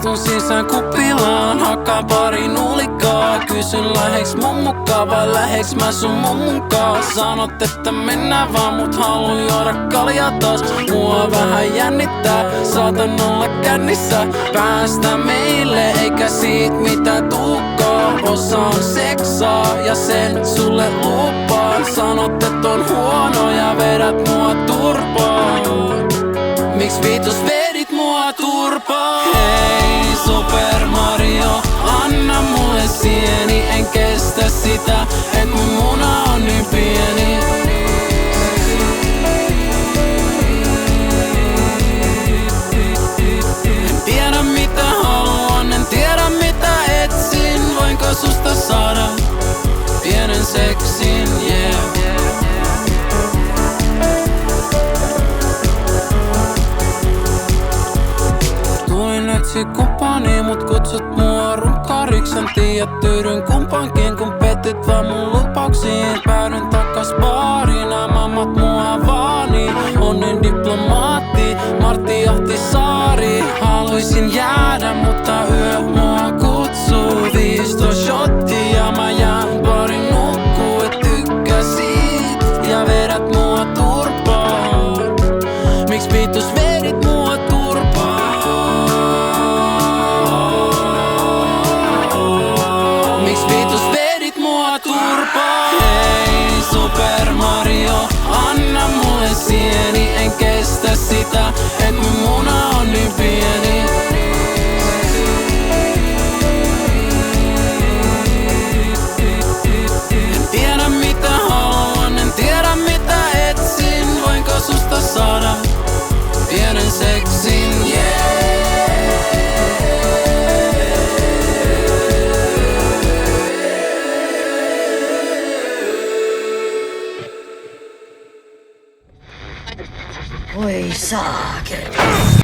Astun sisään kuppilaan, hakkaan pari nulikaa. Kysyn läheks mun mukaan vai läheks mä sun mummunkaan. Sanot että mennään vaan, mut haluun juoda kaljaa taas. Mua vähän jännittää, saatan olla kännissä. Päästä meille eikä siitä mitä tuukkaa. Osaan seksaa ja sen sulle lupaan. Sanot et on huono ja vedät mua turpaan. Miks vitus vedit mua turpaan? Hei Super Mario, anna mulle sieni. En kestä sitä, et mun muna on niin pieni. En tiedä mitä haluan, en tiedä mitä etsin. Voinko susta saada pienen seksin, yeah. Kumppani, mut kutsut mua runkkariksi. En tiedä tyydyn kumpankin, kun petit vaan mun lupauksiin. Päädyn takas baariin, nää mammat mua vaanii. Onnen diplomaatti, Martti Ahtisaari. Haluisin jäädä, mutta yö mua kutsuu. 15 shottia, mä jään barin nukkuu. Et tykkäsit ja vedät mua turpaan. Miks vitus vedit mua turpaan? Hei Super Mario, anna mulle sieni. En kestä sitä, et mun muna on niin pieni. En tiedä mitä haluan, en tiedä mitä etsin. Voinko susta saada pienen seksin, yeah. Oi saakeli.